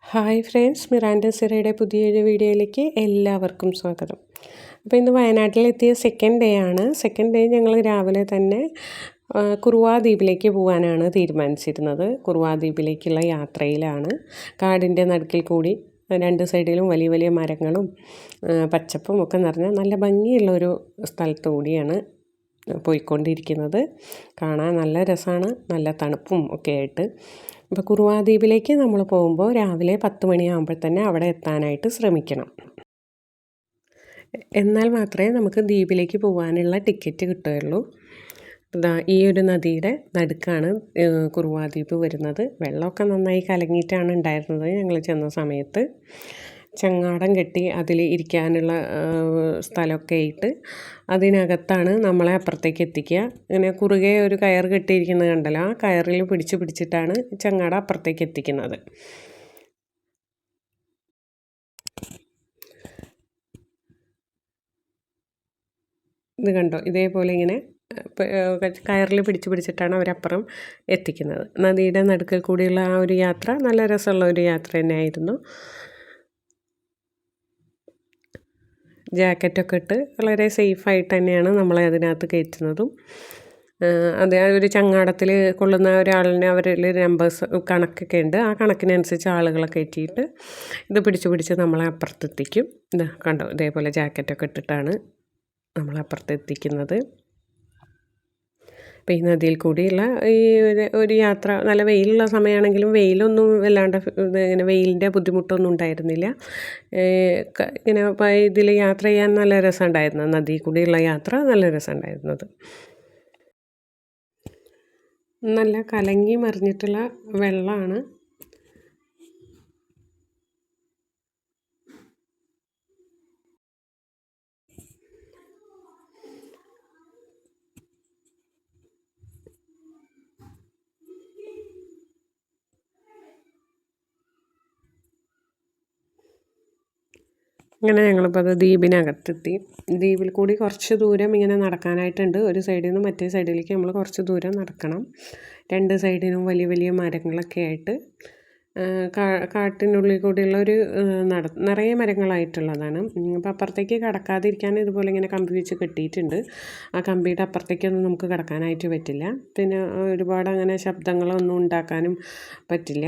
Hi friends, Miranda സിറയുടെ പുതിയൊരു വീഡിയോയിലേക്ക് എല്ലാവർക്കും സ്വാഗതം. അപ്പോൾ ഇന്ന് വയനാട്ടിലെത്തിയ സെക്കൻഡ് ഡേ ആണ്. സെക്കൻഡ് ഡേ ഞങ്ങൾ രാവിലെ തന്നെ കുറുവാ ദ്വീപിലേക്ക് പോകാനാണ് തീരുമാനിച്ചിരുന്നത്. കുറുവാ ദ്വീപിലേക്കുള്ള യാത്രയിലാണ്. കാടിൻ്റെ നടുക്കിൽ കൂടി രണ്ട് സൈഡിലും വലിയ വലിയ മരങ്ങളും പച്ചപ്പും ഒക്കെ നിറഞ്ഞ നല്ല ഭംഗിയുള്ളൊരു സ്ഥലത്തു കൂടിയാണ് പോയിക്കൊണ്ടിരിക്കുന്നത്. കാണാൻ നല്ല രസമാണ്, നല്ല തണുപ്പും ഒക്കെ ആയിട്ട്. അപ്പോൾ കുറുവാ ദ്വീപിലേക്ക് നമ്മൾ പോകുമ്പോൾ രാവിലെ 10 മണിയാകുമ്പോൾ തന്നെ അവിടെ എത്താനായിട്ട് ശ്രമിക്കണം. എന്നാൽ മാത്രമേ നമുക്ക് ദ്വീപിലേക്ക് പോകാനുള്ള ടിക്കറ്റ് കിട്ടുകയുള്ളൂ. ഈ ഒരു നദിയുടെ നടുക്കാണ് കുറുവാ ദ്വീപ് വരുന്നത്. വെള്ളമൊക്കെ നന്നായി കലങ്ങിയിട്ടാണ് ഉണ്ടായിരുന്നത് ഞങ്ങൾ ചെന്ന സമയത്ത്. ചങ്ങാടം കെട്ടി അതിൽ ഇരിക്കാനുള്ള സ്ഥലമൊക്കെ ആയിട്ട് അതിനകത്താണ് നമ്മളെ അപ്പുറത്തേക്ക് എത്തിക്കുക. ഇങ്ങനെ കുറുകെ ഒരു കയർ കെട്ടിയിരിക്കുന്നത് കണ്ടല്ലോ, ആ കയറിൽ പിടിച്ചിട്ടാണ് ചങ്ങാടം അപ്പുറത്തേക്ക് എത്തിക്കുന്നത്. ഇത് കണ്ടോ, ഇതേപോലെ ഇങ്ങനെ കയറിൽ പിടിച്ചിട്ടാണ് അവരപ്പുറം എത്തിക്കുന്നത്. നദിയുടെ നടുക്കിൽ കൂടിയുള്ള ആ ഒരു യാത്ര നല്ല രസമുള്ള ഒരു യാത്ര തന്നെയായിരുന്നു. ജാക്കറ്റൊക്കെ ഇട്ട് വളരെ സേഫായിട്ട് തന്നെയാണ് നമ്മളെ അതിനകത്ത് കയറ്റുന്നതും. അത് ഒരു ചങ്ങാടത്തിൽ കൊള്ളുന്ന ഒരാളിനെ അവരിൽ നമ്പേഴ്സ് കണക്കൊക്കെ ഉണ്ട്. ആ കണക്കിനനുസരിച്ച് ആളുകളെ കയറ്റിയിട്ട് ഇത് പിടിച്ച് നമ്മളെ അപ്പുറത്തെത്തിക്കും. ഇത് കണ്ടോ, ഇതേപോലെ ജാക്കറ്റൊക്കെ ഇട്ടിട്ടാണ് നമ്മളെ അപ്പുറത്തെത്തിക്കുന്നത്. അപ്പോൾ ഈ നദിയിൽ കൂടിയുള്ള ഈ ഒരു യാത്ര നല്ല വെയിലുള്ള സമയമാണെങ്കിലും വെയിലൊന്നും വല്ലാണ്ട് ഇങ്ങനെ വെയിലിൻ്റെ ബുദ്ധിമുട്ടൊന്നും ഉണ്ടായിരുന്നില്ല. ഇങ്ങനെ ഇതിൽ യാത്ര ചെയ്യാൻ നല്ല രസമുണ്ടായിരുന്നു. നദിയിൽ കൂടിയുള്ള യാത്ര നല്ല രസമുണ്ടായിരുന്നത്. നല്ല കലങ്ങി മറിഞ്ഞിട്ടുള്ള വെള്ളമാണ്. അങ്ങനെ ഞങ്ങളിപ്പോൾ അത് ദ്വീപിനകത്തെത്തി. ദ്വീപിൽ കൂടി കുറച്ച് ദൂരം ഇങ്ങനെ നടക്കാനായിട്ടുണ്ട്. ഒരു സൈഡിൽ നിന്ന് മറ്റേ സൈഡിലേക്ക് നമ്മൾ കുറച്ച് ദൂരം നടക്കണം. രണ്ട് സൈഡിനും വലിയ വലിയ മരങ്ങളൊക്കെ ആയിട്ട് കാട്ടിനുള്ളിൽ കൂടിയുള്ള ഒരു നിറയെ മരങ്ങളായിട്ടുള്ളതാണ്. അപ്പോൾ അപ്പുറത്തേക്ക് കടക്കാതിരിക്കാൻ ഇതുപോലെ ഇങ്ങനെ കമ്പി വെച്ച് കെട്ടിയിട്ടുണ്ട്. ആ കമ്പിയുടെ അപ്പുറത്തേക്കൊന്നും നമുക്ക് കടക്കാനായിട്ട് പറ്റില്ല. പിന്നെ ഒരുപാട് അങ്ങനെ ശബ്ദങ്ങളൊന്നും ഉണ്ടാക്കാനും പറ്റില്ല.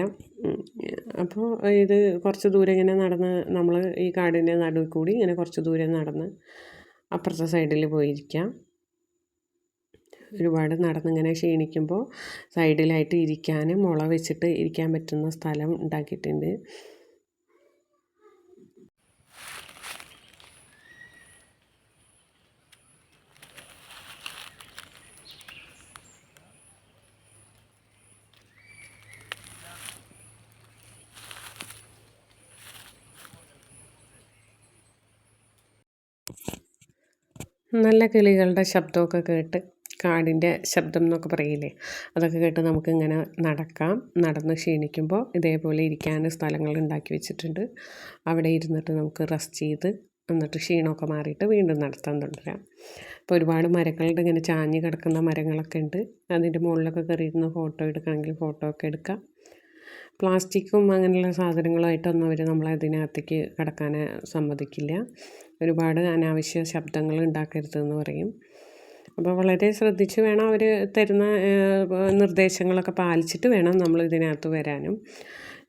അപ്പോൾ ഇത് കുറച്ച് ദൂരം ഇങ്ങനെ നടന്ന് നമ്മൾ ഈ കാടിൻ്റെ നടുവിൽ കൂടി ഇങ്ങനെ കുറച്ച് ദൂരം നടന്ന് അപ്പുറത്തെ സൈഡിൽ പോയിരിക്കാം. ഒരുപാട് നടന്നിങ്ങനെ ക്ഷീണിക്കുമ്പോൾ സൈഡിലായിട്ട് ഇരിക്കാനും മുള വെച്ചിട്ട് ഇരിക്കാൻ പറ്റുന്ന സ്ഥലം ഉണ്ടാക്കിയിട്ടുണ്ട്. നല്ല കിളികളുടെ ശബ്ദമൊക്കെ കേട്ട്, കാടിൻ്റെ ശബ്ദം എന്നൊക്കെ പറയില്ലേ, അതൊക്കെ കേട്ട് നമുക്കിങ്ങനെ നടക്കാം. നടന്ന് ക്ഷീണിക്കുമ്പോൾ ഇതേപോലെ ഇരിക്കാൻ സ്ഥലങ്ങൾ ഉണ്ടാക്കി വെച്ചിട്ടുണ്ട്. അവിടെ ഇരുന്നിട്ട് നമുക്ക് റെസ്റ്റ് ചെയ്ത് എന്നിട്ട് ക്ഷീണമൊക്കെ മാറിയിട്ട് വീണ്ടും നടത്താൻ തുടരാം. അപ്പോൾ ഒരുപാട് മരങ്ങളുണ്ട്, ഇങ്ങനെ ചാഞ്ഞ് കിടക്കുന്ന മരങ്ങളൊക്കെ ഉണ്ട്. അതിൻ്റെ മുകളിലൊക്കെ കയറിയിരുന്ന് ഫോട്ടോ എടുക്കണമെങ്കിൽ ഫോട്ടോ ഒക്കെ എടുക്കാം. പ്ലാസ്റ്റിക്കും അങ്ങനെയുള്ള സാധനങ്ങളുമായിട്ടൊന്നും അവർ നമ്മളതിനകത്തേക്ക് കടക്കാൻ സമ്മതിക്കില്ല. ഒരുപാട് അനാവശ്യ ശബ്ദങ്ങൾ ഉണ്ടാക്കരുതെന്ന് പറയും. അപ്പോൾ വളരെ ശ്രദ്ധിച്ച് വേണം അവർ തരുന്ന നിർദ്ദേശങ്ങളൊക്കെ പാലിച്ചിട്ട് വേണം നമ്മൾ ഇതിനകത്ത് വരാനും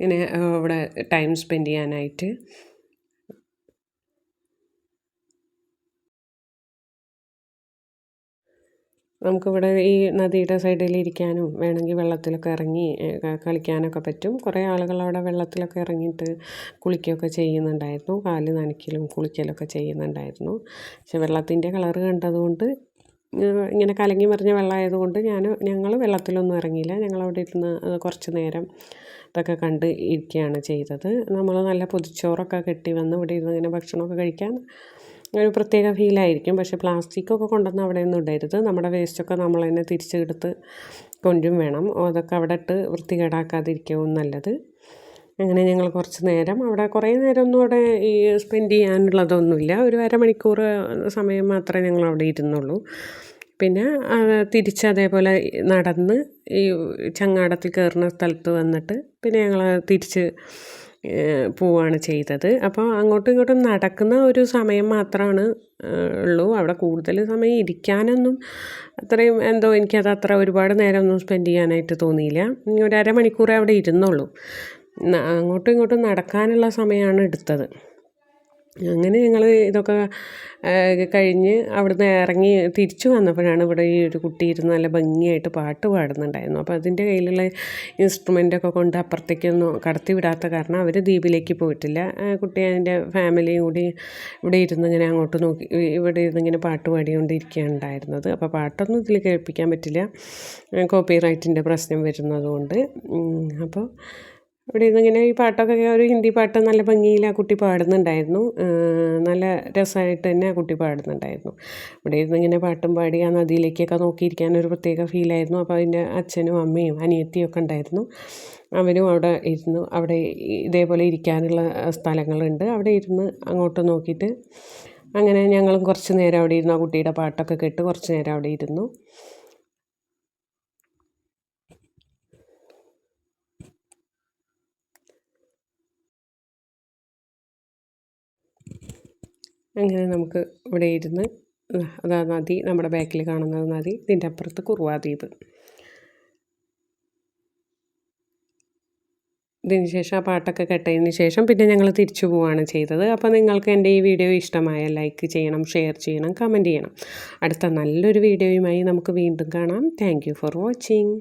ഇങ്ങനെ ഇവിടെ ടൈം സ്പെൻഡ് ചെയ്യാനായിട്ട്. നമുക്കിവിടെ ഈ നദിയുടെ സൈഡിൽ ഇരിക്കാനും വേണമെങ്കിൽ വെള്ളത്തിലൊക്കെ ഇറങ്ങി കളിക്കാനൊക്കെ പറ്റും. കുറേ ആളുകൾ അവിടെ വെള്ളത്തിലൊക്കെ ഇറങ്ങിയിട്ട് കുളിക്കുകയൊക്കെ ചെയ്യുന്നുണ്ടായിരുന്നു. കാല് നനയ്ക്കലും കുളിക്കലൊക്കെ ചെയ്യുന്നുണ്ടായിരുന്നു. പക്ഷെ വെള്ളത്തിൻ്റെ കളറ് കണ്ടതുകൊണ്ട്, ഇങ്ങനെ കലങ്ങി മറിഞ്ഞ വെള്ളമായതുകൊണ്ട് ഞങ്ങൾ വെള്ളത്തിലൊന്നും ഇറങ്ങിയില്ല. ഞങ്ങളവിടെ ഇരുന്ന് കുറച്ച് നേരം ഇതൊക്കെ കണ്ട് ഇരിക്കുകയാണ് ചെയ്തത്. നമ്മൾ നല്ല പൊതിച്ചോറൊക്കെ കെട്ടി വന്ന് ഇവിടെ ഇരുന്ന് ഇങ്ങനെ ഭക്ഷണമൊക്കെ കഴിക്കാൻ ഒരു പ്രത്യേക ഫീലായിരിക്കും. പക്ഷേ പ്ലാസ്റ്റിക്കൊക്കെ കൊണ്ടുവന്ന് അവിടെ ഒന്നും ഇടരുത്. നമ്മുടെ വേസ്റ്റൊക്കെ നമ്മൾ തന്നെ തിരിച്ചെടുത്ത് കൊണ്ടും വേണം. അതൊക്കെ അവിടെ ഇട്ട് വൃത്തികേടാക്കാതിരിക്കുകയും നല്ലത്. അങ്ങനെ ഞങ്ങൾ കുറച്ച് നേരം അവിടെ, കുറേ നേരമൊന്നും അവിടെ ഈ സ്പെൻഡ് ചെയ്യാനുള്ളതൊന്നുമില്ല. ഒരു അരമണിക്കൂർ സമയം മാത്രമേ ഞങ്ങൾ അവിടെ ഇരുന്നുള്ളൂ. പിന്നെ തിരിച്ച് അതേപോലെ നടന്ന് ഈ ചങ്ങാടത്തിൽ കയറുന്ന സ്ഥലത്ത് വന്നിട്ട് പിന്നെ ഞങ്ങൾ തിരിച്ച് പോവുകയാണ് ചെയ്തത്. അപ്പോൾ അങ്ങോട്ടും ഇങ്ങോട്ടും നടക്കുന്ന ഒരു സമയം മാത്രമാണ് ഉള്ളൂ. അവിടെ കൂടുതൽ സമയം ഇരിക്കാനൊന്നും അത്രയും എന്തോ എനിക്കത് അത്ര ഒരുപാട് നേരമൊന്നും സ്പെൻഡ് ചെയ്യാനായിട്ട് തോന്നിയില്ല. ഒരു അരമണിക്കൂറേ അവിടെ ഇരുന്നുള്ളൂ. അങ്ങോട്ടും ഇങ്ങോട്ടും നടക്കാനുള്ള സമയമാണ് എടുത്തത്. അങ്ങനെ ഞങ്ങൾ ഇതൊക്കെ കഴിഞ്ഞ് അവിടുന്ന് ഇറങ്ങി തിരിച്ചു വന്നപ്പോഴാണ് ഇവിടെ ഈ ഒരു കുട്ടി ഇരുന്ന് നല്ല ഭംഗിയായിട്ട് പാട്ട് പാടുന്നുണ്ടായിരുന്നു. അപ്പോൾ അതിൻ്റെ കയ്യിലുള്ള ഇൻസ്ട്രുമെൻ്റൊക്കെ കൊണ്ട് അപ്പുറത്തേക്കൊന്നും കടത്തി വിടാത്ത കാരണം അവർ ദ്വീപിലേക്ക് പോയിട്ടില്ല. കുട്ടി അതിൻ്റെ ഫാമിലിയും കൂടി ഇവിടെ ഇരുന്ന് ഇങ്ങനെ അങ്ങോട്ട് നോക്കി ഇവിടെ ഇരുന്ന് ഇങ്ങനെ പാട്ട് പാടിക്കൊണ്ടിരിക്കുകയാണ് ഉണ്ടായിരുന്നത്. അപ്പോൾ പാട്ടൊന്നും ഇതിൽ കേൾപ്പിക്കാൻ പറ്റില്ല, കോപ്പിറൈറ്റിൻ്റെ പ്രശ്നം വരുന്നതുകൊണ്ട്. അപ്പോൾ ഇവിടെ ഇന്നിങ്ങനെ ഈ പാട്ടൊക്കെ ഒരു ഹിന്ദി പാട്ട് നല്ല ഭംഗിയിൽ ആ കുട്ടി പാടുന്നുണ്ടായിരുന്നു. നല്ല രസമായിട്ട് തന്നെ ആ കുട്ടി പാടുന്നുണ്ടായിരുന്നു. ഇവിടെ ഇരുന്നിങ്ങനെ പാട്ടും പാടി ആ നദിയിലേക്കൊക്കെ നോക്കിയിരിക്കാൻ ഒരു പ്രത്യേക ഫീലായിരുന്നു. അപ്പോൾ അതിൻ്റെ അച്ഛനും അമ്മയും അനിയത്തിയും ഒക്കെ ഉണ്ടായിരുന്നു. അവരും അവിടെ ഇരുന്നു. അവിടെ ഇതേപോലെ ഇരിക്കാനുള്ള സ്ഥലങ്ങളുണ്ട്. അവിടെ ഇരുന്ന് അങ്ങോട്ട് നോക്കിയിട്ട് അങ്ങനെ ഞങ്ങളും കുറച്ച് നേരം അവിടെ ഇരുന്നു. ആ കുട്ടിയുടെ പാട്ടൊക്കെ കേട്ട് കുറച്ച് നേരം അവിടെ ഇരുന്നു. അങ്ങനെ നമുക്ക് ഇവിടെ ഇരുന്ന് അതാ നദി, നമ്മുടെ ബാക്കിൽ കാണുന്നത് നദി, ഇതിൻ്റെ അപ്പുറത്ത് കുറുവാ ദ്വീപ്. ഇതിന് ശേഷം ആ പാട്ടൊക്കെ കേട്ടതിന് ശേഷം പിന്നെ ഞങ്ങൾ തിരിച്ചു പോവുകയാണ് ചെയ്തത്. അപ്പോൾ നിങ്ങൾക്ക് എൻ്റെ ഈ വീഡിയോ ഇഷ്ടമായ ലൈക്ക് ചെയ്യണം, ഷെയർ ചെയ്യണം, കമൻറ്റ് ചെയ്യണം. അടുത്ത നല്ലൊരു വീഡിയോയുമായി നമുക്ക് വീണ്ടും കാണാം. Thank you for watching.